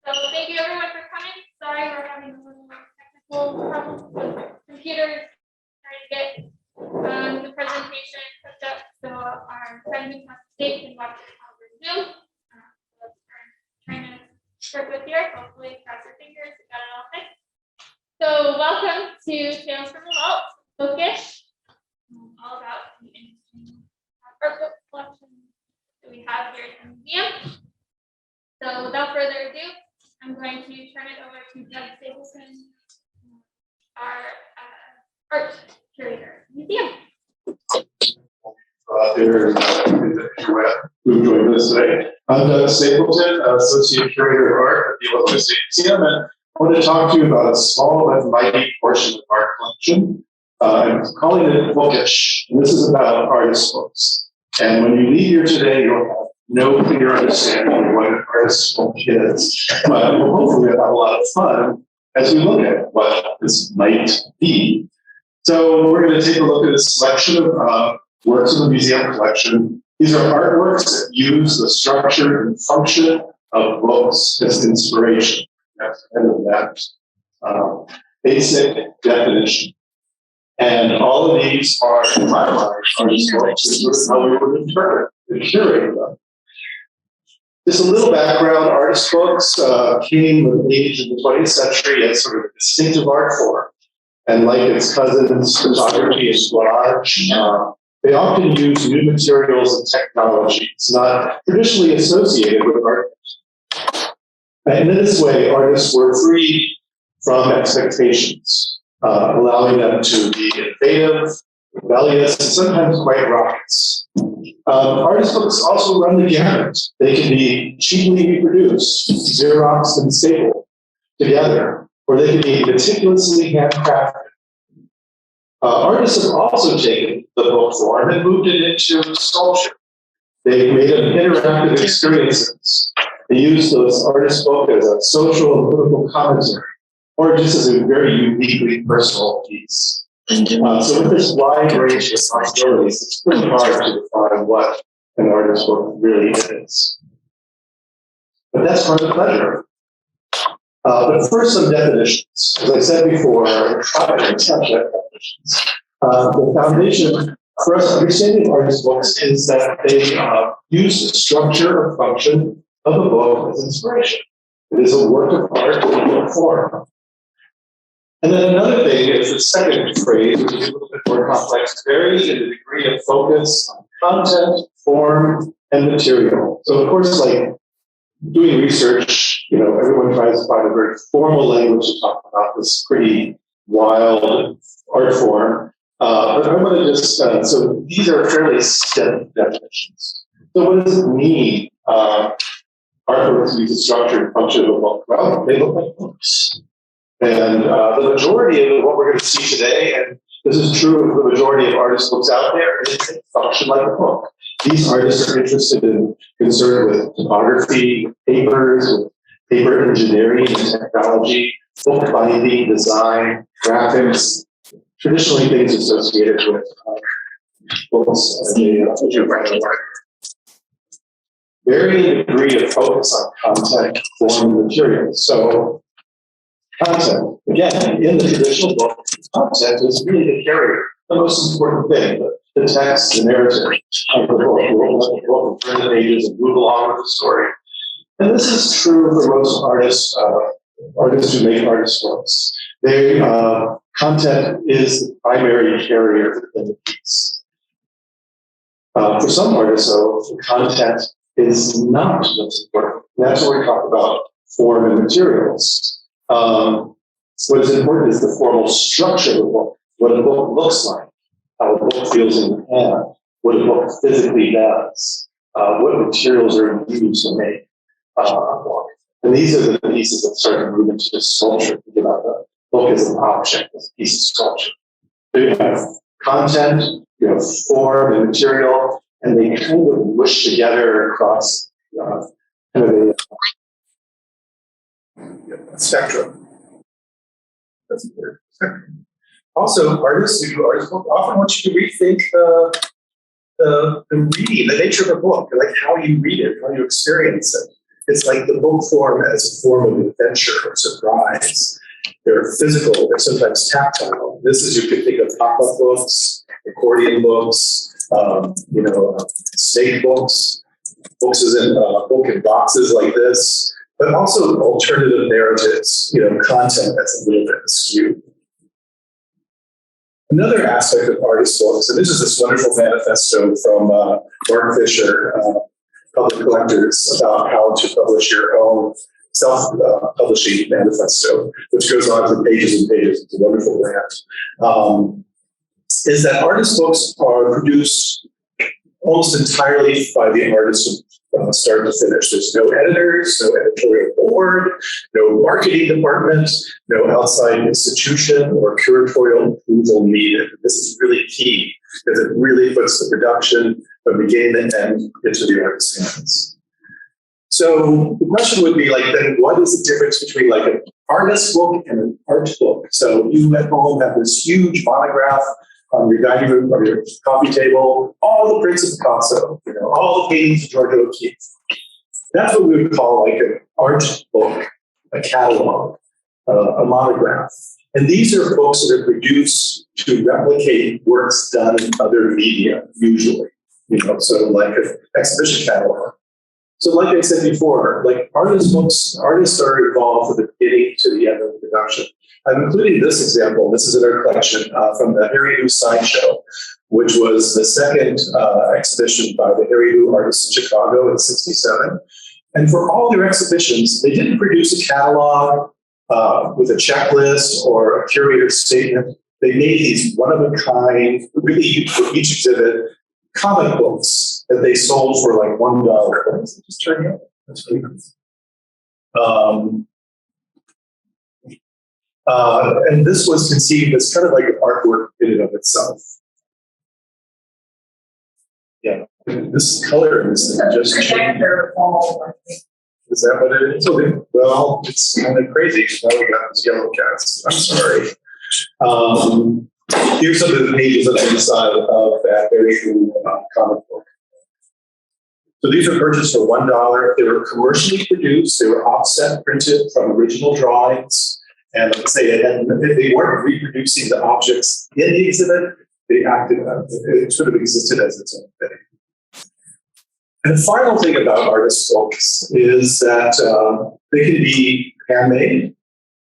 So thank you everyone for coming. Sorry we're having a little technical problems with computers trying to get the presentation hooked up so our friend who's on stage can watch it over Zoom. So that's what we're trying to work with here. Hopefully, cross your fingers, we got it all fixed. So welcome to Tales from the Vault, Bookish, all about the interesting art book collection that we have here at the museum. So without further ado, I'm going to turn it over to Doug Stapleton, our art curator at the museum. Who joined us today. I'm Doug Stapleton, Associate Curator of Art at the Bookist Museum, and I want to talk to you about a small but mighty portion of our collection. I'm calling it Bookish, and this is about artist books. And when you leave here today, you'll have no clear understanding of what an artist book is, but we'll hopefully have a lot of fun as we look at what this might be. So we're going to take a look at a selection of works in the museum collection. These are artworks that use the structure and function of books as inspiration. That's kind of that basic definition. And all of these are, in my mind, artist books. This is how we would interpret and curate them. Just a little background, artist books came with the age of the 20th century as sort of a distinctive art form. And like its cousins, photography and collage, they often use new materials and technologies not traditionally associated with art. And in this way, artists were free from expectations, allowing them to be innovative, rebellious, and sometimes quite raucous. Artist books also run the gamut. They can be cheaply reproduced, Xeroxed and stapled together, or they can be meticulously handcrafted. Artists have also taken the book form and moved it into sculpture. They've made them interactive experiences. They use those artist book as a social and political commentary, or just as a very uniquely personal piece. So with this wide range of possibilities, it's pretty hard to define what an artist book really is. But that's part of the pleasure. But first, some definitions. As I said before, the foundation for us understanding artist books is that they use the structure or function of a book as inspiration. It is a work of art in book form. And then another thing is the second phrase, which is a little bit more complex, vary in the degree of focus on content, form, and material. So of course, like doing research, everyone tries to find a very formal language to talk about this pretty wild art form. But I want to just, so these are fairly stiff definitions. So what does it mean, artworks use the structure and function of a book? Well, they look like books. And the majority of what we're going to see today, and this is true of the majority of artist books out there, is they function like a book. These artists are concerned with photography, papers, with paper engineering and technology, book binding, design, graphics, traditionally things associated with books as a brand work. Varying degree of focus on content, form, and materials. So content, again, in the traditional book, content is really the carrier, the most important thing. The text, the narrative of the book. We'll let the book turn the pages and move along with the story. And this is true for most artists who make artist books. Content is the primary carrier in the piece. For some artists, though, the content is not most important. That's where we talk about form and materials. What is important is the formal structure of the book, what a book looks like, how a book feels in your hand, what a book physically does, what materials are used to make a book. And these are the pieces that start to move into sculpture. Think about the book as an object, as a piece of sculpture. So you have content, you have form and material, and they kind of whoosh together across kind of a spectrum. That's a word. Spectrum. Also, artists who do artist book often want you to rethink the reading, the nature of the book, like how you read it, how you experience it. It's like the book form as a form of adventure or surprise. They're physical, they're sometimes tactile. This is, you could think of pop-up books, accordion books, snake books, books as in book in boxes like this, but also alternative narratives, content that's a little bit askew. Another aspect of artist books, and this is this wonderful manifesto from Mark Fisher, Public Collectors, about how to publish your own self-publishing manifesto, which goes on for pages and pages. It's a wonderful grant. Is that artist books are produced almost entirely by the artist from start to finish. There's no editors, no editorial board, no marketing department, no outside institution or curatorial approval needed. This is really key because it really puts the production from beginning to end into the artist's hands. So the question would be then what is the difference between an artist book and an art book? So you at home have this huge monograph on your dining room or your coffee table, all the prints of Picasso, all the paintings of George O'Keeffe. That's what we would call an art book, a catalog, a monograph. And these are books that are produced to replicate works done in other media, usually. So like an exhibition catalog. So like I said before, artist books, artists are involved from the beginning to the end of the production. I'm including this example. This is in our collection from the Harry Hu Sideshow, which was the second exhibition by the Harry Hu artists in Chicago in '67. And for all their exhibitions, they didn't produce a catalog with a checklist or a curator's statement. They made these one-of-a-kind, really for each exhibit, comic books that they sold for $1. Just turn it up. That's pretty cool. And this was conceived as kind of like an artwork in and of itself. Yeah, this color is just changed. Is that what it is? Okay. Well, it's kind of crazy. Now we got this yellow cast. I'm sorry. Here's some of the pages on the inside of that very comic book. So these are purchased for $1. They were commercially produced. They were offset printed from original drawings. And let's say they weren't reproducing the objects in the exhibit. They acted, it sort of existed as its own thing. And the final thing about artist books is that they can be handmade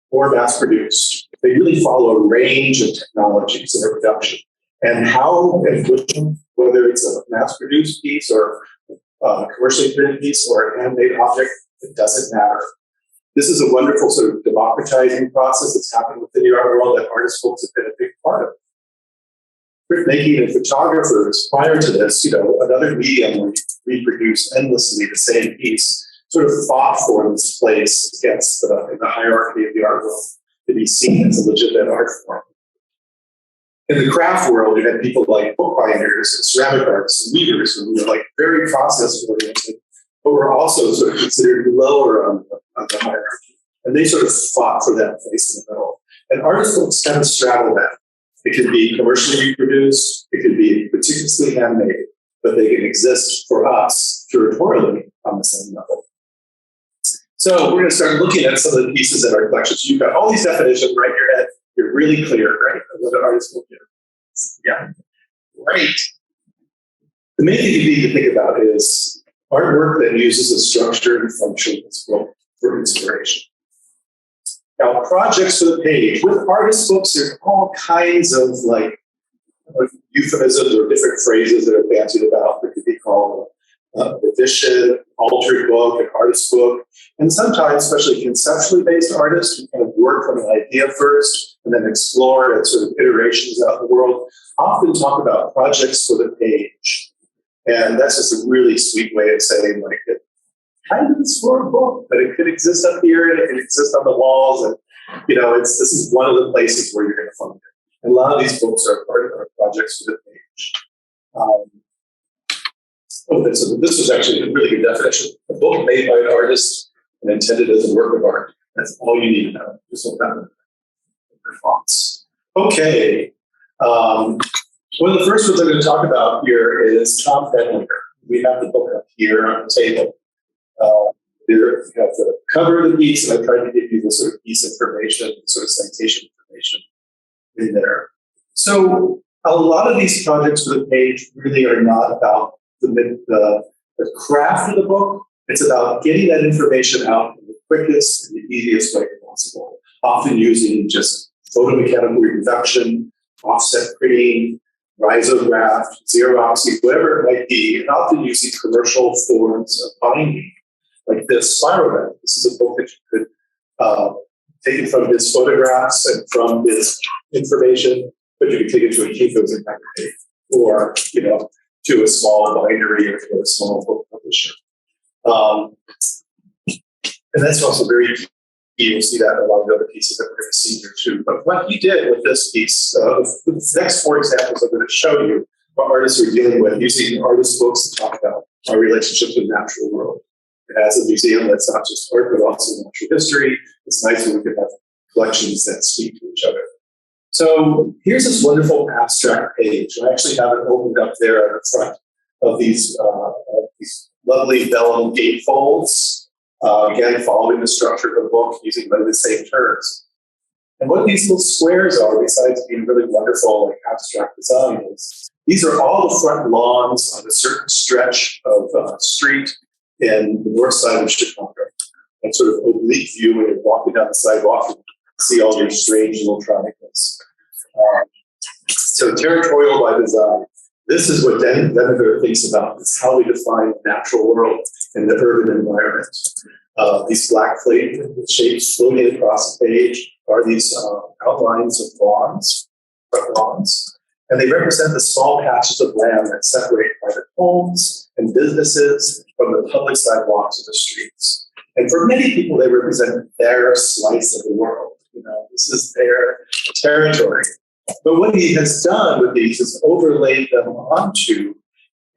or mass produced. They really follow a range of technologies in their production. And how and which, whether it's a mass produced piece or a commercially printed piece or a handmade object, it doesn't matter. This is a wonderful sort of democratizing process that's happening within the art world that artist books have been a big part of. Printmaking and photographers, prior to this, another medium where you reproduce endlessly the same piece, sort of fought for this place against in the hierarchy of the art world to be seen as a legitimate art form. In the craft world, you had people like bookbinders and ceramic artists and weavers who were very process oriented, but were also sort of considered lower on the hierarchy. And they sort of fought for that place in the middle. And artist books kind of straddle that. It can be commercially reproduced, it can be meticulously handmade, but they can exist for us curatorially on the same level. So we're going to start looking at some of the pieces in our collection. So you've got all these definitions right in your head. You're really clear, right, of what an artist book is. Yeah, great. The main thing you need to think about is artwork that uses a structure and function as well for inspiration. Now, projects for the page. With artist books, there's all kinds of euphemisms or different phrases that are bandied about that could be called edition, altered book, an artist book. And sometimes, especially conceptually based artists, who kind of work on an idea first and then explore and sort of iterations out in the world, often talk about projects for the page. And that's just a really sweet way of saying it kind of is for a book, but it could exist up here and it could exist on the walls. And, this is one of the places where you're going to find it. And a lot of these books are part of our projects for the page. This was actually a really good definition. A book made by an artist and intended as a work of art. That's all you need to know. Just look at the response. Okay. One of the first ones I'm going to talk about here is Tom Fedlinger. We have the book up here on the table. There you have the cover of the piece, and I tried to give you the sort of piece information, sort of citation information in there. So a lot of these projects for the page really are not about the craft of the book. It's about getting that information out in the quickest and the easiest way possible, often using just photomechanical reproduction, offset printing, risograph, xeroxing, whatever it might be, and often using commercial forms of binding, like this spiral bend. This is a book that you could take it from his photographs and from his information, but you can take it to a Kinko's and package, or to a small bindery or to a small book publisher. And that's also very key. You'll see that in a lot of the other pieces that we're going to see here too. But what he did with this piece, the next 4 examples I'm going to show you what artists are dealing with using artist books to talk about our relationships with the natural world. It has a museum that's not just art, but also natural history. It's nice when we can have collections that speak to each other. So here's this wonderful abstract page. I actually have it opened up there at the front of these lovely vellum gatefolds. Again, following the structure of the book, using many of the same terms. And what these little squares are, besides being really wonderful like abstract design, is these are all the front lawns on a certain stretch of street in the north side of Chicago. That sort of oblique view when you're walking down the sidewalk and see all your strange little triangles. So territorial by design. This is what Denver thinks about. It's how we define the natural world in the urban environment. These black plate shapes floating across the page are these outlines of lawns, front lawns, and they represent the small patches of land that separate private homes and businesses from the public sidewalks of the streets. And for many people, they represent their slice of the world. This is their territory. But what he has done with these is overlaid them onto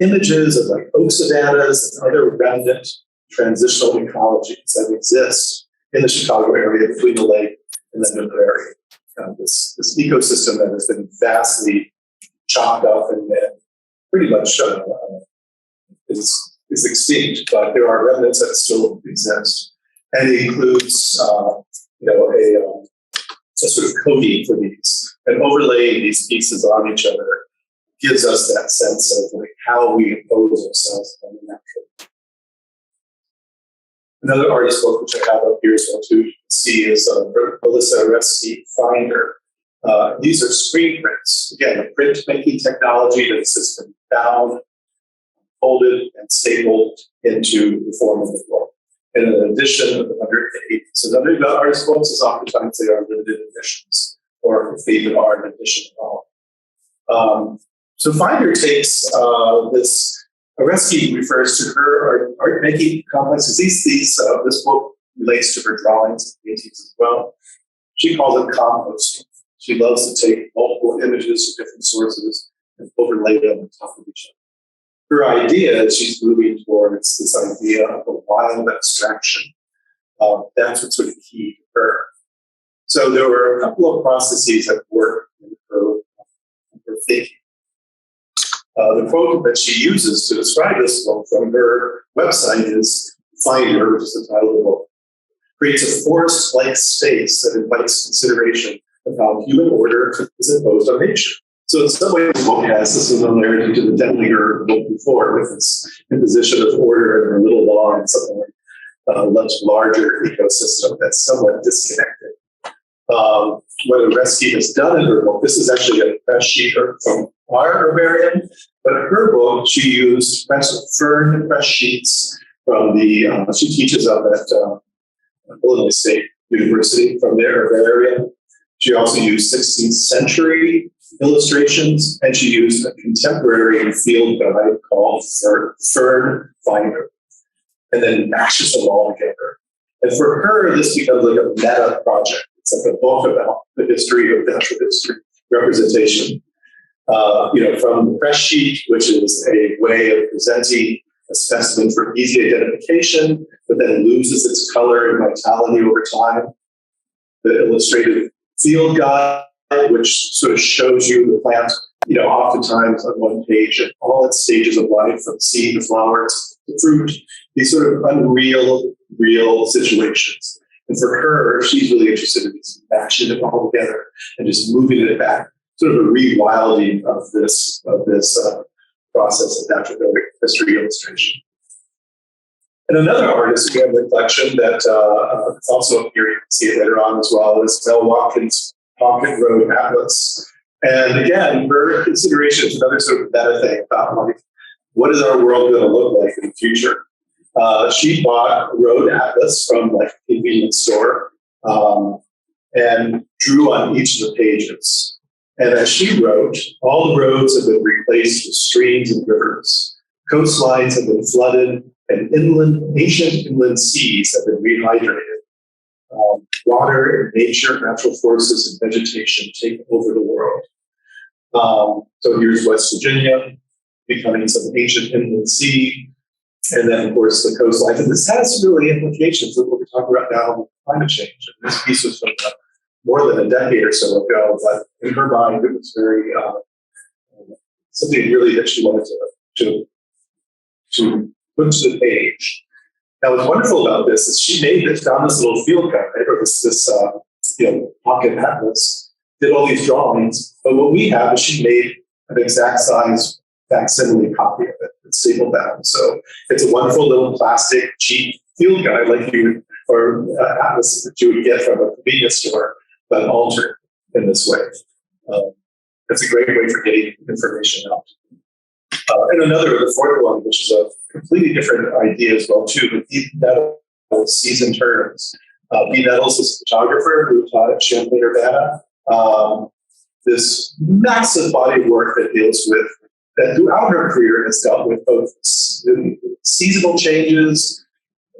images of like oak savannas and other remnant transitional ecologies that exist in the Chicago area between the lake and the Denver area. This ecosystem that has been vastly chopped up and pretty much is extinct, but there are remnants that still exist. And it includes a sort of coding for these, and overlaying these pieces on each other gives us that sense of like how we impose ourselves on the natural. Another artist book which I have up here as well too, you can see is Melissa Resky Finder. These are screen prints. Again, a print-making technology that has been bound, folded, and stapled into the form of the book. In an edition of 108. So the other about artist books is oftentimes they are limited editions, or if they even are an edition at all. So Finder takes this. Areski refers to her art making complexes. This book relates to her drawings and paintings as well. She calls it composting. She loves to take multiple images from different sources and overlay them on top of each other. Her idea is she's moving towards this idea of a wild abstraction. That's what's sort of key to her. So there were a couple of processes at work in her thinking. The quote that she uses to describe this book from her website is Finder, which is the title of the book, creates a forest-like space that invites consideration of how human order is imposed on nature. So in some ways, the book has a similarity to the Denlinger book before, with this imposition of order in a little law and something like a much larger ecosystem that's somewhat disconnected. What Areski has done in her book, this is actually a press sheet from our herbarium, but in her book, she used fern press sheets from she teaches up at Illinois State University from their herbarium. She also used 16th century illustrations, and she used a contemporary field guide called Fern Finder, and then mashes them all together. And for her, this becomes like a meta project. It's like a book about the history of natural history representation. From the press sheet, which is a way of presenting a specimen for easy identification, but then loses its color and vitality over time. The illustrated field guide, which sort of shows you the plant, oftentimes on one page at all its stages of life, from seed to flower to fruit, these sort of unreal real situations. And for her, she's really interested in matching it all together and just moving it back, sort of a rewilding of this process of natural history illustration. And another artist, again, the collection that is also up here, you can see it later on as well, is Mel Watkins' Pocket Road Atlas. And again, her consideration is another sort of meta thing about like, what is our world going to look like in the future? She bought a road atlas from like a convenience store and drew on each of the pages. And as she wrote, all the roads have been replaced with streams and rivers. Coastlines have been flooded, and ancient inland seas have been rehydrated. Water and nature, natural forces and vegetation take over the world. So here's West Virginia becoming some ancient inland sea, and then of course the coastlines. And this has really implications of what we're talking about now with climate change. And this piece was from more than a decade or so ago, but in her mind it was very something really that she wanted to put to the page. Now, what's wonderful about this is she found this little field guide, or this pocket atlas, did all these drawings. But what we have is she made an exact size facsimile copy of it and stapled down. So it's a wonderful little plastic, cheap field guide or atlas that you would get from a convenience store, but altered in this way. It's a great way for getting information out. And the fourth one, which is a completely different idea as well, too, with Pete Nettles, Season Terms. Pete Nettles is a photographer who taught at Champaign, Urbana. This massive body of work that throughout her career has dealt with both seasonal changes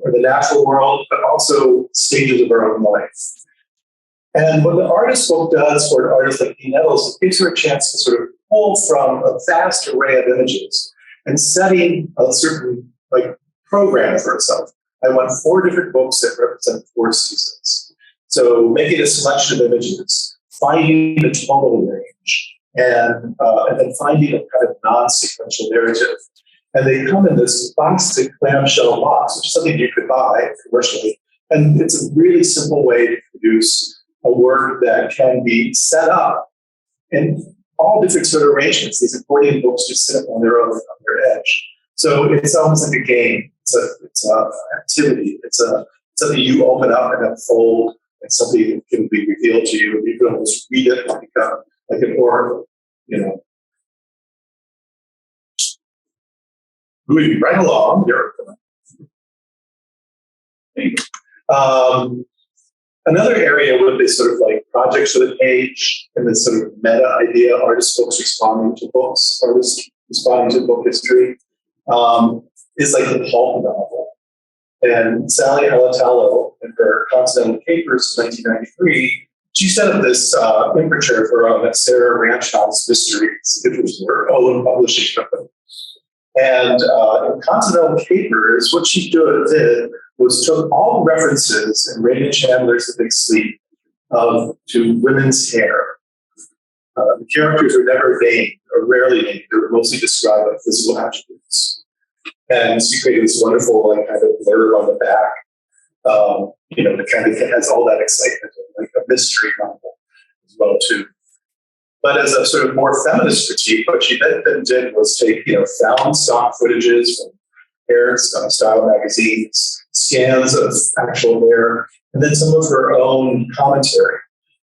or the natural world, but also stages of her own life. And what the artist book does for an artist like Pete Nettles, it gives her a chance to sort of pull from a vast array of images and setting a certain program for herself. I want 4 different books that represent 4 seasons. So making a selection of images, finding a tonal range, and then finding a kind of non-sequential narrative. And they come in this plastic clamshell box, which is something you could buy commercially. And it's a really simple way to produce a work that can be set up in all different sort of arrangements. These accordion books just sit up on their own, on their edge. So it's almost like a game. It's an activity. It's something you open up and unfold, and something that can be revealed to you, and you can almost read it like an oracle, Moving right along, another area with this sort of projects for the page and this sort of meta idea, artist books responding to books, artists responding to book history, is like the pulp novel. And Sally Alatello, in her Continental Papers in 1993, she set up this imprimatur for her own, Sarah Ranch House Mysteries, which was her own publishing company. And in Continental Papers, what she did was took all the references in Raymond Chandler's The Big Sleep to women's hair. The characters are never named, or rarely named. They're mostly described by physical attributes. And she created this wonderful kind of blurb on the back, that kind of has all that excitement, like a mystery novel as well too. But as a sort of more feminist critique, what she then did was take found stock footages from hair style magazines, scans of actual hair, and then some of her own commentary.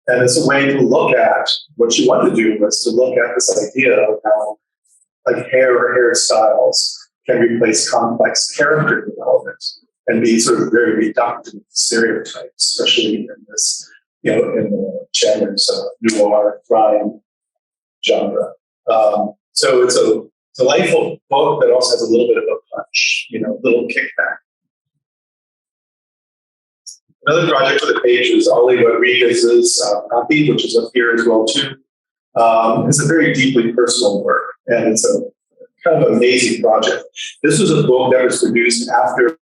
And it's a way to look at what she wanted to do was to look at this idea of how hair or hairstyles can replace complex character development and be sort of very reductive stereotypes, especially in this, in Chandler's noir crime genre. So it's a delightful book that also has a little bit of a punch, a little kickback. Another project for the page is Ollie Rodriguez's copy, which is up here as well too. It's a very deeply personal work, and it's a kind of amazing project. This was a book that was produced after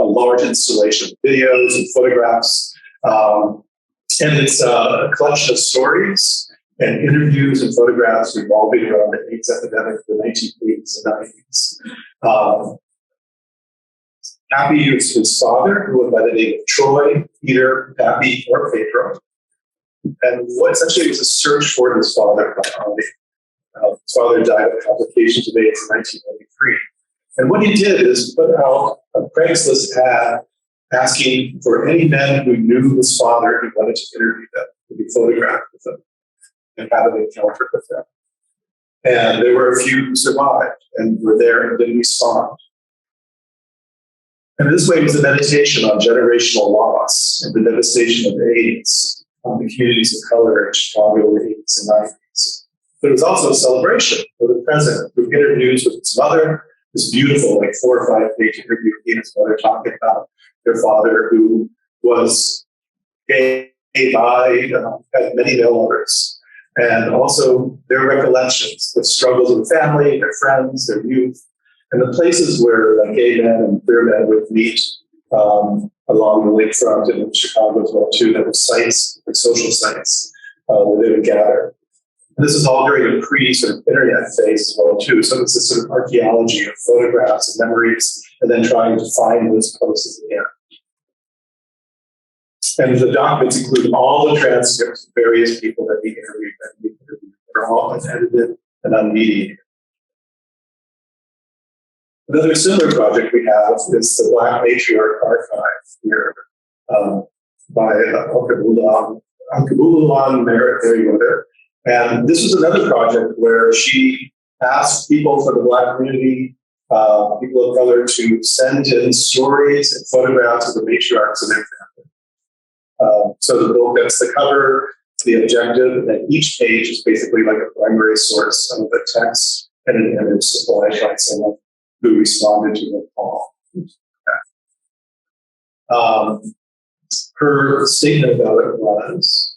a large installation of videos and photographs, and it's a collection of stories and interviews and photographs revolving around the AIDS epidemic of the 1980s and 90s. Pappy is his father, who went by the name of Troy, Peter, Pappy, or Pedro. And what essentially was a search for his father. His father died of complications of AIDS in 1993. And what he did is put out a Craigslist ad asking for any men who knew his father who wanted to interview them, to be photographed with them, and have an encounter with them. And there were a few who survived and were there and didn't respond. And this way was a meditation on generational loss and the devastation of AIDS on the communities of color in Chicago in the 80s and 90s. But it was also a celebration for the president, who interviews with his mother, this beautiful, like 4 or 5 page interview with his mother talking about their father, who was gay, bi, had many male lovers, and also their recollections, the struggles of the family, their friends, their youth, and the places where gay men and queer men would meet along the lakefront and in Chicago as well too. There were sites, like social sites, where they would gather. And this is all during a sort of internet phase as well too. So it's this sort of archaeology of photographs and memories, and then trying to find those places again. And the documents include all the transcripts of various people that he interviewed. They're all unedited and unmediated. Another similar project we have is the Black Matriarch Archive here by Ankabuluan Merriweather. And this was another project where she asked people from the Black community, people of color, to send in stories and photographs of the matriarchs of their family. So the book, that's the cover, the objective, and then each page is basically like a primary source of the text and an image supplied by someone who responded to the call. Her statement about it was,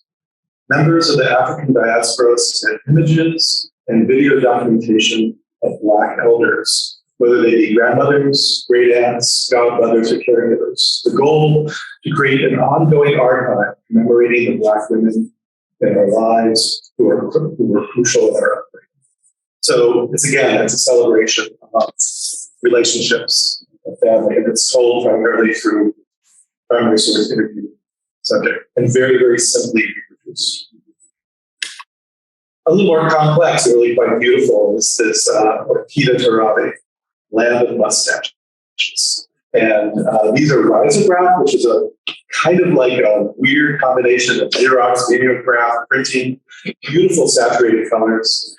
members of the African diaspora sent images and video documentation of Black elders, whether they be grandmothers, great aunts, godmothers, or caregivers. The goal to create an ongoing archive commemorating the Black women in our lives who were crucial in our upbringing. So it's a celebration of relationships, of family, and it's told primarily through primary source interview subject, and very, very simply reproduced. A little more complex, really quite beautiful, is this Orquídea Tarabe, Land of Mustaches. And these are risograph, which is a kind of like a weird combination of Xerox, mimeograph, printing, beautiful saturated colors.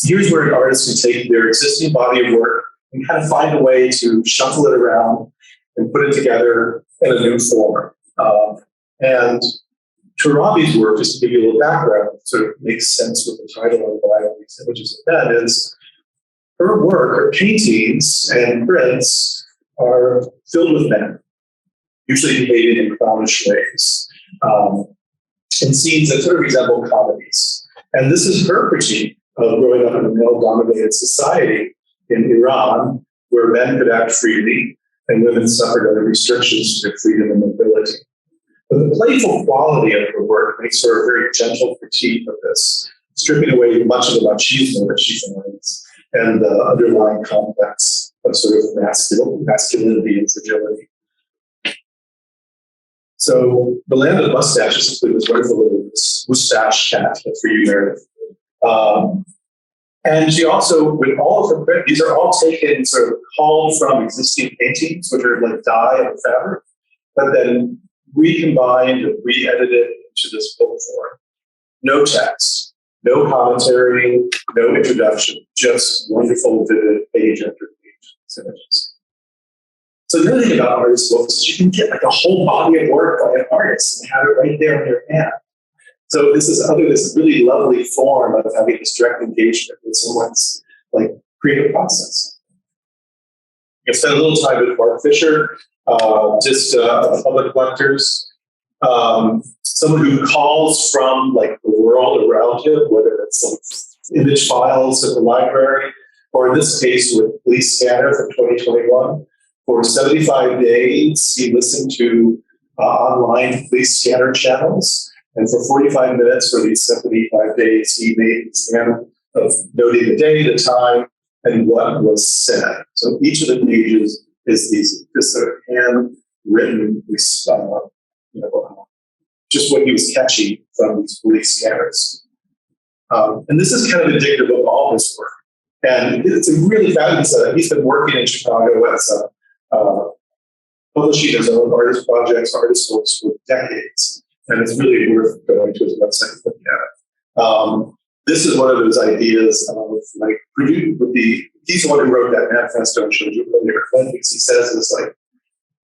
Here's where an artist can take their existing body of work and kind of find a way to shuffle it around and put it together in a new form. And Tarabe's work, just to give you a little background, sort of makes sense with the title of why all these images are that, is her work, her paintings and prints are filled with men, usually painted in clownish ways, in scenes that sort of resemble comedies. And this is her critique of growing up in a male-dominated society in Iran, where men could act freely and women suffered under restrictions to their freedom and mobility. But the playful quality of her work makes her a very gentle critique of this, stripping away much of the machismo that she finds and the underlying complex of sort of masculinity and fragility. So the Land of Mustaches includes this wonderful little mustache cat that's for you, Meredith. And she also, with all of her print, these are all taken sort of called from existing paintings, which are like dye and fabric, but then recombined and re-edited into this book form. No text, no commentary, no introduction, just wonderful, vivid page after page images. So the other thing about artist books is you can get like a whole body of work by an artist and have it right there in your hand. So this really lovely form of having this direct engagement with someone's like creative process. I spent a little time with Mark Fisher, public collectors, someone who calls from like the world around him, whether it's like image files at the library, or in this case with Police Scanner from 2021. For 75 days, he listened to online Police Scanner channels. And for 45 minutes for these 75 days, he made a scan of noting the day, the time, and what was said. So each of the pages is this sort of handwritten, just what he was catching from these police scanners. And this is kind of indicative of all this work. And it's a really fabulous setup. He's been working in Chicago as publishing his own artist projects, artist books for decades. And it's really worth going to his website and looking at it. This is one of those ideas of like, he's the one who wrote that manifesto and showed you earlier. One of the things he says is like,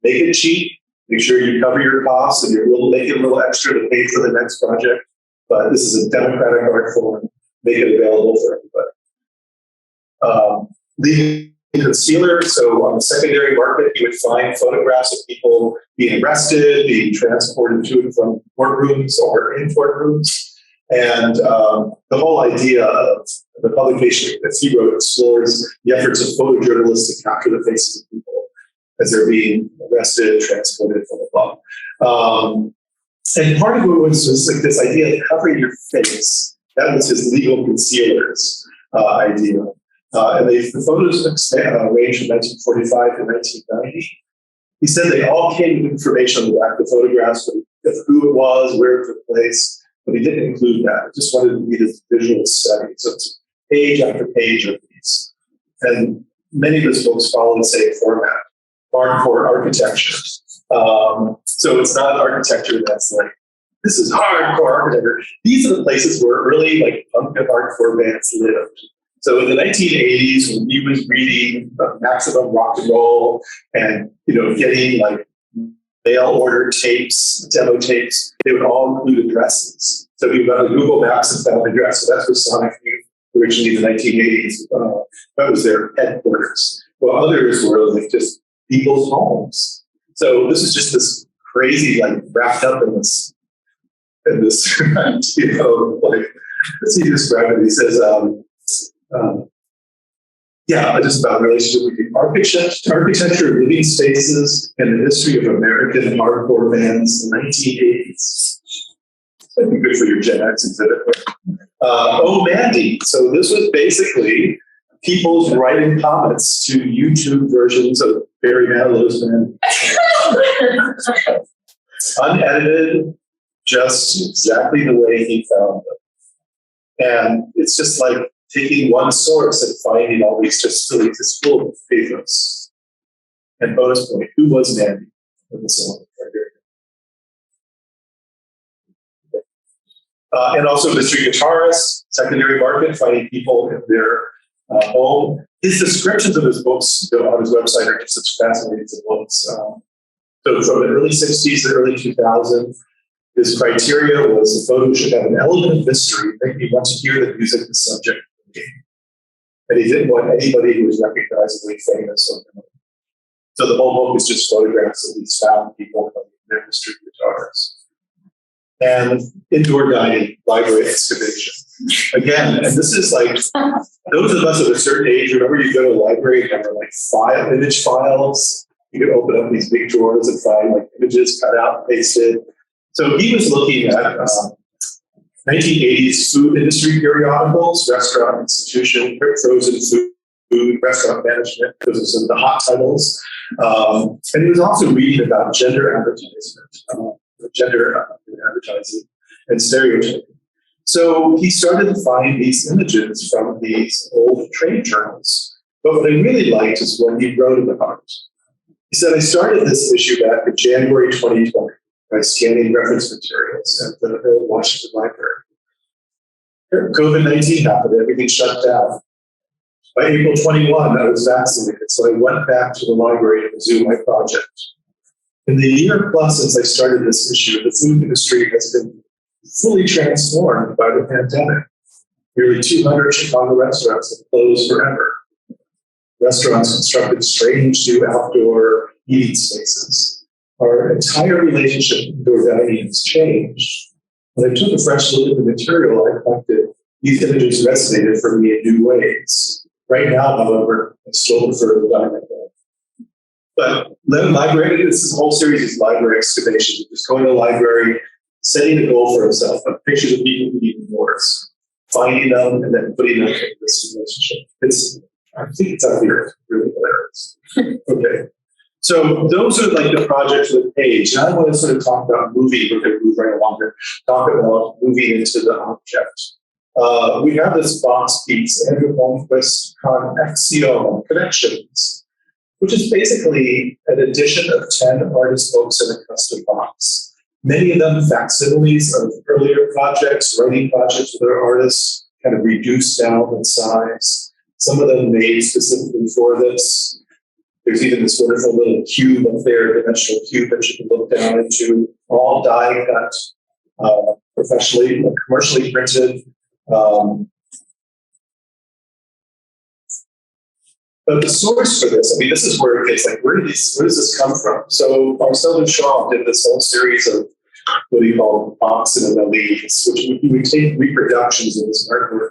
make it cheap, make sure you cover your costs, and make it a little extra to pay for the next project. But this is a democratic art form, make it available for everybody. The concealer, so on the secondary market, you would find photographs of people being arrested, being transported to and from courtrooms or in courtrooms. And the whole idea of the publication that he wrote explores the efforts of photojournalists to capture the faces of people as they're being arrested, transported, blah, blah, blah. And part of it was like this idea of covering your face. That was his legal concealers idea. And the photos ranged from 1945 to 1990. He said they all came with information on the back of the photographs of who it was, where it took place, but he didn't include that. He just wanted to be this visual study. So it's page after page of these. And many of his books follow the same format, hardcore architecture. So it's not architecture that's like, this is hardcore architecture. These are the places where early like punk and hardcore bands lived. So in the 1980s, when he was reading Maximum Rock and Roll and getting like mail order tapes, demo tapes, they would all include addresses. So he went on Google Maps and found the address. So that's where Sonic Youth originally in the 1980s. That was their headquarters. Well, others were like just people's homes. So this is just this crazy, like wrapped up in this like as he described it, he says, just about the relationship between architecture, living spaces, and the history of American hardcore bands in the 1980s. That'd be good for your Gen X exhibit. Oh, Mandy. So this was basically people's writing comments to YouTube versions of Barry Manilow's band. Unedited, just exactly the way he found them. And it's just like taking one source and finding all these just full of pathos. And bonus point, who was Mandy in the song? And also mystery guitarist, secondary market, finding people in their home. His descriptions of his books on his website are just such fascinating books. So from the early 60s to early 2000s, his criteria was the photo should have an element of mystery, make me want to hear the music of the subject. And he didn't want anybody who was recognizably famous or known. So the whole book is just photographs of these found people playing their mystery guitars. And indoor dining, library excavation. Again, and this is like, those of us of a certain age, remember you go to a library and have like image files. You can open up these big drawers and find like images cut out and pasted. So he was looking at 1980s food industry periodicals, restaurant institution, frozen food, restaurant management, those are some of the hot titles. And he was also reading about gender advertisement, gender advertising and stereotyping. So he started to find these images from these old trade journals. But what I really liked is what he wrote about it. He said, I started this issue back in January 2020 by scanning reference materials at the Washington Library. COVID-19 happened, everything shut down. By April 21, I was vaccinated, so I went back to the library to resume my project. In the year plus since I started this issue, the food industry has been fully transformed by the pandemic. Nearly 200 Chicago restaurants have closed forever. Restaurants constructed strange new outdoor eating spaces. Our entire relationship with indoor dining has changed. When I took a fresh look at the material I collected, these images resonated for me in new ways. Right now, however, I still prefer the dining room. But library, this whole series is library excavation. Just going to the library, setting a goal for himself, pictures of people eating wars, finding them, and then putting them in this relationship. I think it's out here. It's really hilarious. Okay. So those are like the projects with page. And I want to sort of talk about moving. We're going to move right along here. Talk about moving into the object. We have this box piece, Andrew Holmquist Connexion, Connections, which is basically an addition of 10 artist books in a custom box. Many of them facsimiles of earlier projects, writing projects with other artists, kind of reduced down in size. Some of them made specifically for this. There's even this wonderful little cube up there, dimensional cube that you can look down into, all die cut, professionally, commercially printed. But the source for this, I mean, this is where it gets like, where does this come from? So Marcel Duchamp did this whole series of what he called box in the leaves, which would take reproductions of this artwork,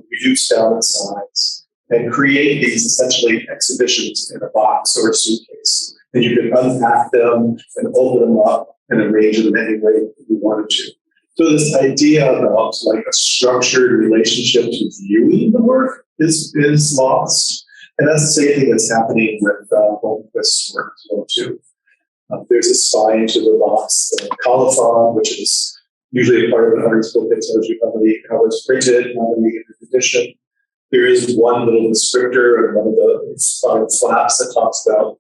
reduce down in size, and create these essentially exhibitions in a box or a suitcase. And you could unpack them and open them up and arrange them any way you wanted to. So this idea about like a structured relationship to viewing the work is lost. And that's the same thing that's happening with Holmquist's work as well too. There's a spine to the box, the colophon, which is usually a part of an artist's book that tells you how it's printed, how many edition. There is one little descriptor and one of the flaps that talks about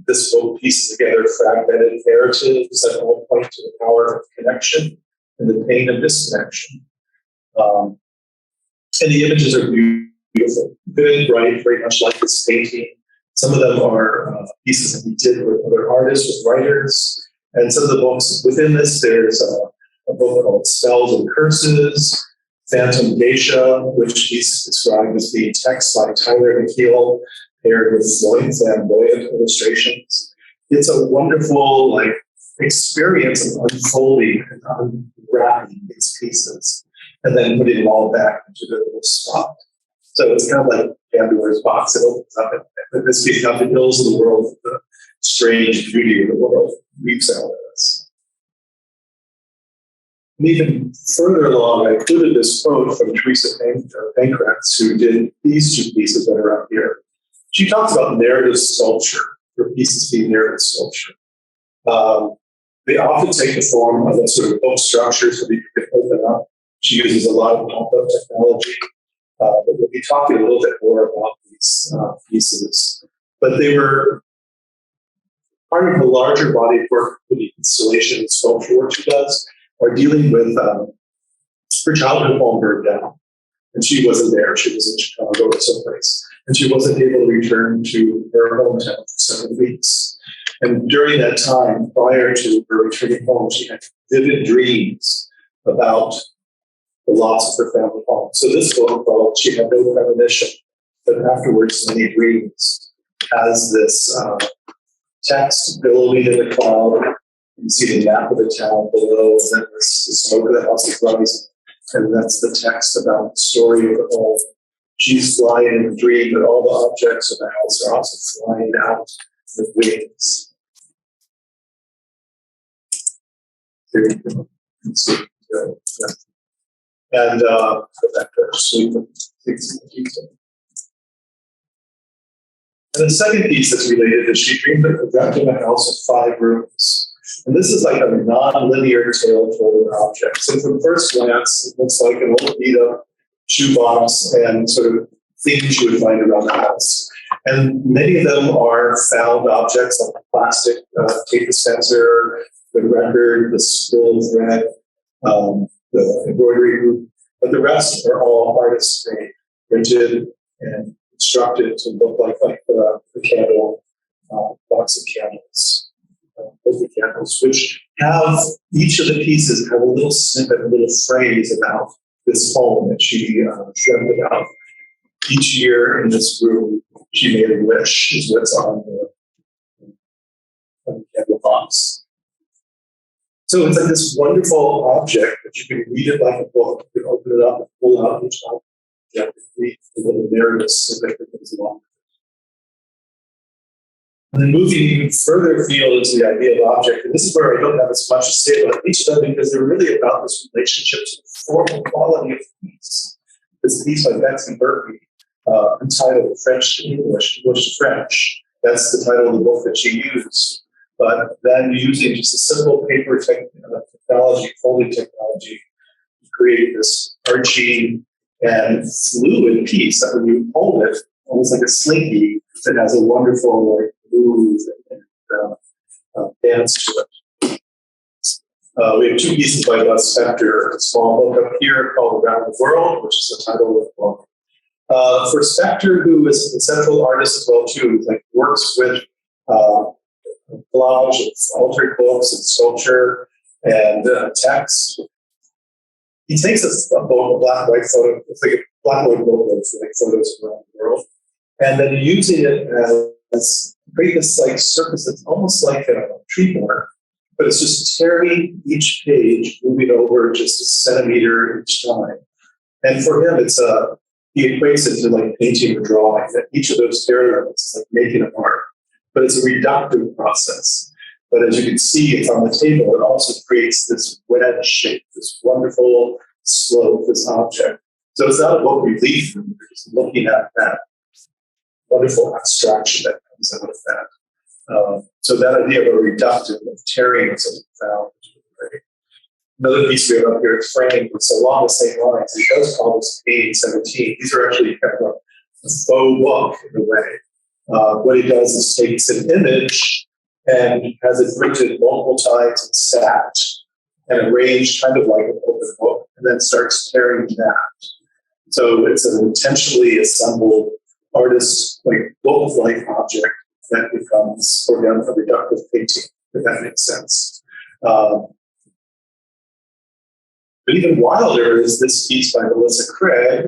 this book pieces together fragmented narratives that all point to the power of connection and the pain of disconnection. And the images are beautiful, good, bright, very much like this painting. Some of them are pieces that we did with other artists, with writers. And some of the books within this, there's a book called Spells and Curses, Phantom Geisha, which he's described as being text by Tyler McKeel, paired with flamboyant illustrations. It's a wonderful experience of unfolding and unwrapping these pieces, and then putting them all back into the little spot. So it's kind of like Pandora's box. It opens up, and this piece now fills the world with the strange beauty of the world, weeps out of us. And even further along, I included this quote from Teresa Pankratz, who did these two pieces that are up here. She talks about narrative sculpture, her pieces being narrative sculpture. They often take the form of a sort of book structure so that you can open up. She uses a lot of pop-up technology. But we'll be talking a little bit more about these pieces. But they were part of the larger body of work for the installation and sculpture work she does, are dealing with her childhood home burned down. And she wasn't there. She was in Chicago or someplace. And she wasn't able to return to her hometown for 7 weeks. And during that time, prior to her returning home, she had vivid dreams about the loss of her family home. So this book called She Had No Premonition, but afterwards many dreams, has this text billowing in the cloud. You can see the map of the town below, and then the smoke of the house is rising. And that's the text about the story of the home. She's flying in a dream, but all the objects of the house are also flying out with wings. There you go. And go back to sleep. And the second piece that's related is she dreamed of wrapped in a house of 5 rooms. And this is like a non-linear tale told of objects. So from first glance, it looks like an old beat-up shoebox and sort of things you would find around the house. And many of them are found objects like the plastic tape dispenser, the record, the spool of thread, the embroidery hoop. But the rest are all artist-made, printed and constructed to look like the candle, box of candles. The candles, which have each of the pieces have a little snippet, a little phrase about this home that she dreamt about. Each year in this room, she made a wish, is what's on the candle box. So it's like this wonderful object that you can read it like a book. You can open it up and pull out each object and read the little narrative snippet that goes along. And then moving even further afield into the idea of object, and this is where I don't have as much to say about each of them because they're really about this relationship to the formal quality of peace. This piece by Betsy Berkey, entitled French to English, English to French, That's the title of the book that she used. But then using just a simple paper technology, folding technology, create this arching and fluid piece that when you hold it, almost like a slinky, that has a wonderful like move and dance to it. We have two pieces by Doug Stapleton, a small book up here called Around the World, which is the title of the book. For Spector, who is a conceptual artist as well too, like works with collage of altered books and sculpture and text. He takes a black and white photo, it's like a black and white book of like photos around the world, and then using it as create this like surface that's almost like a tree board, but it's just tearing each page, moving over just a centimeter each time. And for him, he equates it to like painting or drawing, that each of those tear elements is like making a mark, but it's a reductive process. But as you can see, it's on the table. It also creates this wedge shape, this wonderful slope, this object. So it's not a book you leave from, you're just looking at that wonderful abstraction that comes out of that. So that idea of a reductive, of tearing, is something found, which is great. Another piece we have up here is framed. It's along the same lines. He does call this page 17. These are actually kind of a faux book in a way. What he does is takes an image and has it printed multiple times and stacked and arranged kind of like an open book, and then starts tearing that. So it's an intentionally assembled artist like book-like object that becomes, for him, a reductive painting, if that makes sense. But even wilder is this piece by Melissa Craig,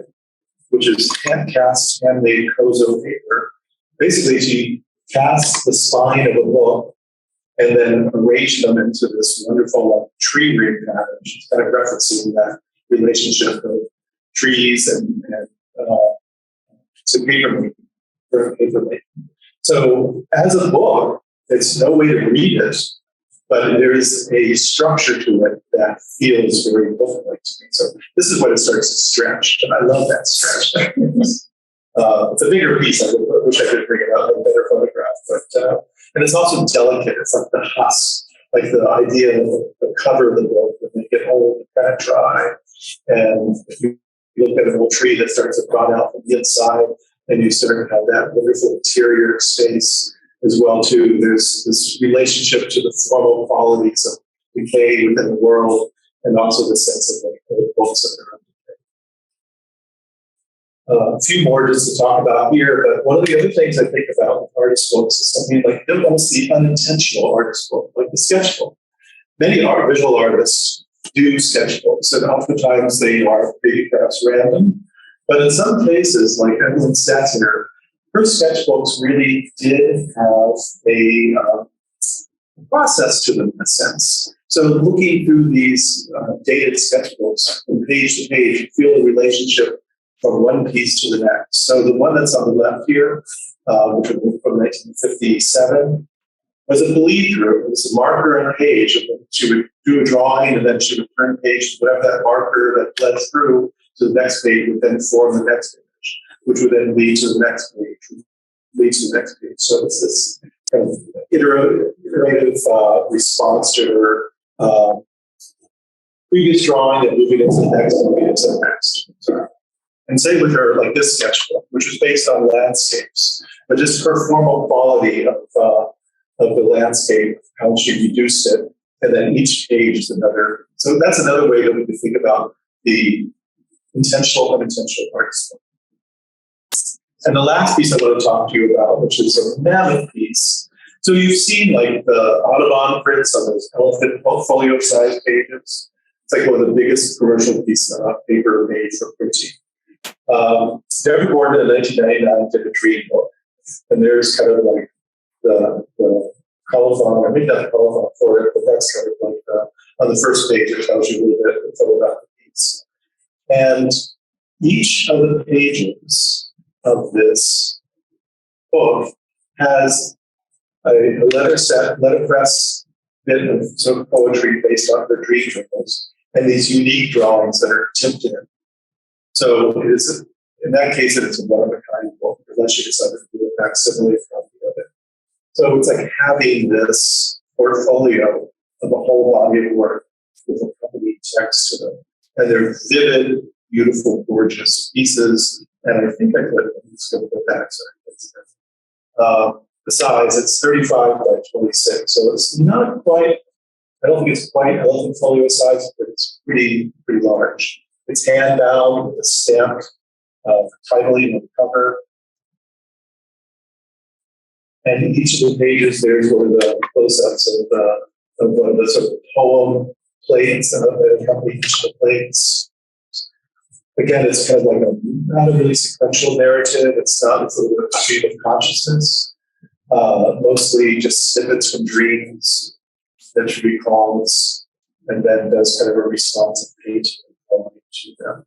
which is hand-cast, handmade Kozo paper. Basically, she casts the spine of a book and then arrange them into this wonderful like, tree ring pattern. She's kind of referencing that relationship of trees and to paper making. So as a book, it's no way to read it, but there is a structure to it that feels very book-like to me. So this is when it starts to stretch, and I love that stretch. It's a bigger piece. I wish I could bring it out in a better photograph, but and it's also delicate. It's like the husk, like the idea of the cover of the book when they get old and kind of dry. And if you look at an old tree that starts to rot out from the inside, and you start to have that wonderful interior space as well too. There's this relationship to the formal qualities of decay within the world, and also the sense of like the books that are a few more just to talk about here, but one of the other things I think about with artist books is something like almost the unintentional artist book, like the sketchbook. Many visual artists do sketchbooks, and oftentimes they are maybe perhaps random, but in some cases, like Evelyn Statzer, her sketchbooks really did have a process to them in a sense. So looking through these dated sketchbooks from page to page, you feel the relationship from one piece to the next. So the one that's on the left here, which would be from 1957, was a bleed through. It was a marker on a page. She would do a drawing and then she would turn page, whatever that marker that led through to the next page would then form the next page, which would then lead to the next page, lead to the next page. So it's this kind of iterative response to her previous drawing and moving into the next, moving into the next. Sorry. And same with her, like this sketchbook, which is based on landscapes, but just her formal quality of the landscape, how she reduced it, and then each page is another. So that's another way that we can think about the intentional, unintentional artist. And the last piece I want to talk to you about, which is a mammoth piece. So you've seen like the Audubon prints on those elephant folio-sized pages. It's like one of the biggest commercial pieces of paper made for printing. David Gordon in 1999 did a dream book, and there's kind of like the colophon, I think not the colophon for it, but that's kind of like on the first page it tells you a little bit about the piece. And each of the pages of this book has a letterpress bit of sort of poetry based on her dream journals, and these unique drawings that are tipped in. So it is, in that case, it's a one-of-a-kind book, unless you decide to do a facsimile copy of it. So it's like having this portfolio of a whole body of work with accompanying text to them. And they're vivid, beautiful, gorgeous pieces. And I think I'm just going to go back. The size, it's 35 by 26. So it's not quite, I don't think it's quite elephant folio size, but it's pretty large. It's hand bound with a stamped titling on the cover. And each of the pages, there's one of the close-ups of one of the sort of poem plates that accompany each of the plates. Again, it's kind of like not a really sequential narrative. It's a little bit of a stream of consciousness. Mostly just snippets from dreams that she recalls, and then does kind of a responsive page to them.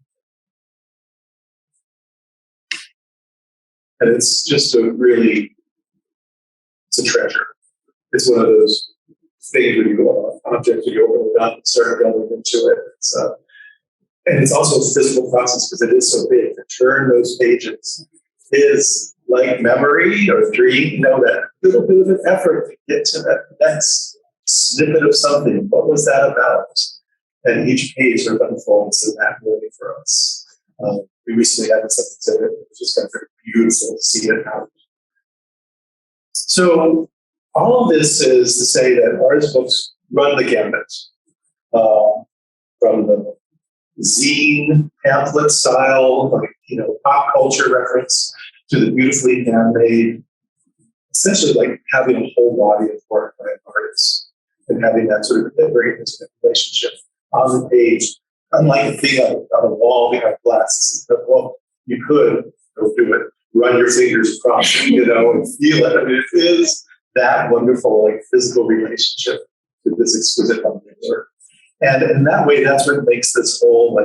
And it's just it's a treasure. It's one of those things where you objects you open it up and start delving into it. And it's also a physical process because it is so big. To turn those pages is like memory or dream, that little bit of an effort to get to that next snippet of something. What was that about? And each page sort of unfolds in that way for us. We recently had something that it was just kind of very beautiful to see it out. So all of this is to say that artist books run the gambit from the zine pamphlet style, pop culture reference, to the beautifully handmade, essentially like having a whole body of work by an artist and having that sort of very intimate relationship on the page. Unlike the thing on a wall behind glass, well, you could go do it, run your fingers across it, and feel it. I mean, it is that wonderful, physical relationship to this exquisite work. And in that way, that's what makes this whole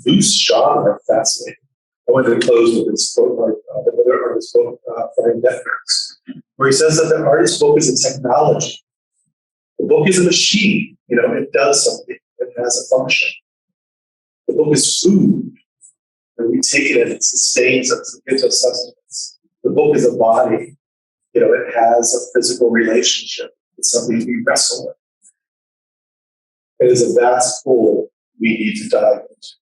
loose genre fascinating. I wanted to close with this quote by another artist quote from Defner's, where he says that the artist book is a technology. The book is a machine. It does something. It has a function. The book is food. And we take it and it sustains us. It gives us sustenance. The book is a body. It has a physical relationship. It's something we wrestle with. It is a vast pool we need to dive into.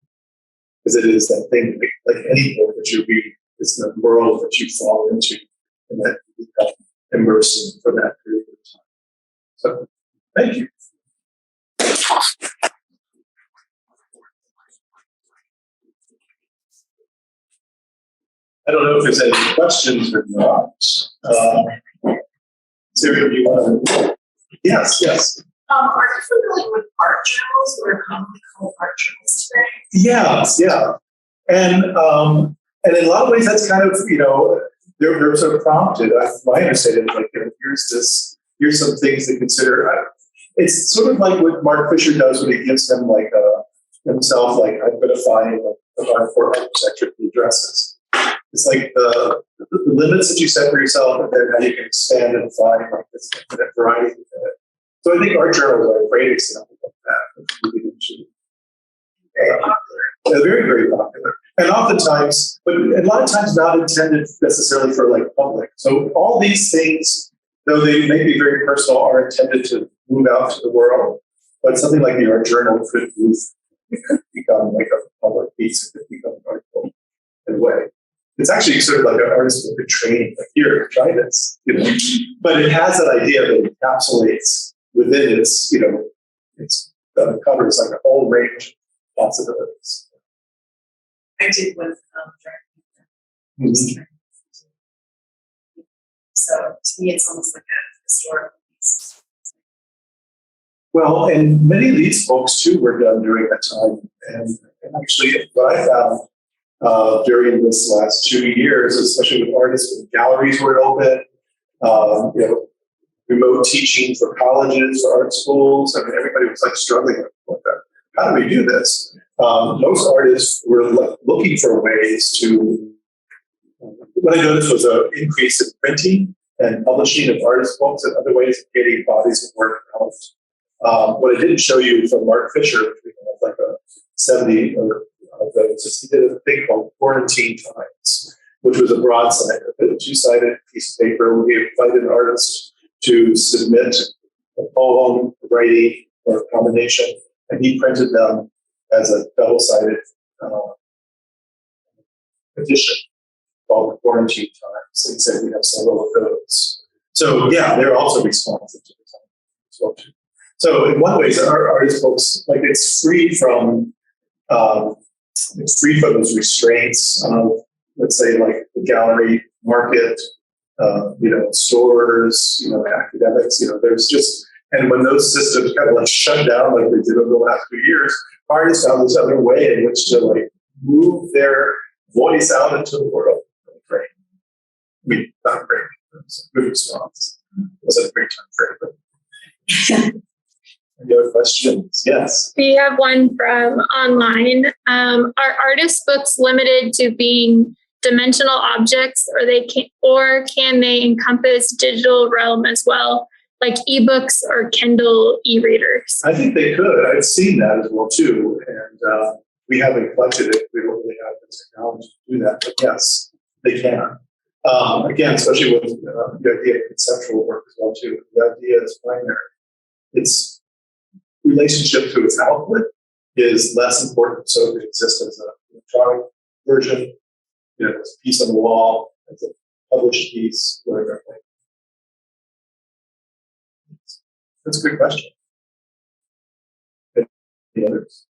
Because it is that thing, like any book that you read, it's the world that you fall into and that you become immersed in for that period of time. So, thank you. I don't know if there's any questions or not. Sarah, do you want to? Yes. Are you familiar with art journals, or commonly called art journals today? Yeah. And in a lot of ways, that's kind of, they're sort of prompted. My understanding is here's some things to consider. It's sort of like what Mark Fisher does when he gives them himself, I'm going to find for architecture he addresses. It's like the limits that you set for yourself, and then how you can expand and find this infinite variety of it. So I think art journals are a great example of that. They're very, very popular. And oftentimes, but a lot of times not intended necessarily for public. So all these things, though they may be very personal, are intended to move out to the world. But something like the art journal could become a public piece. It could become an article in a way. It's actually sort of like an artist book of training. Here, try this. But it has that idea that it encapsulates within its, it's covers a whole range of possibilities. I did with So to me, it's almost like a historical piece. Well, and many of these books too were done during that time. And actually, what I found during this last 2 years, especially with artists, when galleries were open, remote teaching for colleges, for art schools. I mean, everybody was struggling with that. How do we do this? Most artists were looking for ways to. What I noticed was an increase in printing and publishing of artist books and other ways of getting bodies of work out. What I didn't show you from Mark Fisher, a 70 or he did a thing called Quarantine Times, which was a broadside, a two-sided piece of paper. We invited artists to submit a poem, writing, or a combination, and he printed them as a double-sided edition called the Quarantine Times. So he said we have several of those. So yeah, they're also responsive to the time as well too. So in one way, our artist books, like it's free from those restraints of, let's say, like the gallery market, stores, academics, there's just, and when those systems kind of like shut down like they did over the last few years, artists found this other way in which to like move their voice out into the world. Great. I mean, not great. It was a good response. It wasn't a great time for everybody. Any other questions? Yes. We have one from online. Are artist books limited to being dimensional objects, or can they encompass digital realm as well, like ebooks or Kindle e-readers? I think they could. I've seen that as well too, and we haven't collected it. We don't really have the technology to do that, but yes, they can. Again, especially with the idea of conceptual work as well too. The idea is primary. Its relationship to its output is less important, so it exists as an electronic version, as a piece on the wall, as a published piece, whatever. That's a good question. Any others?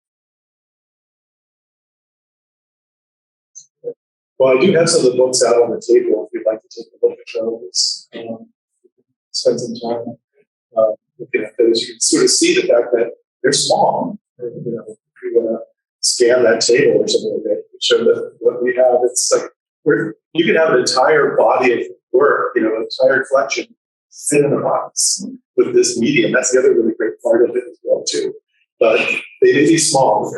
Well, I do have some of the books out on the table if you'd like to take a look at those. Spend some time looking at those. You can sort of see the fact that they're small. If you want to scan that table or something like that, show that what we have, it's like you can have an entire body of work, an entire collection fit in a box with this medium. That's the other really great part of it as well too. But they may be small.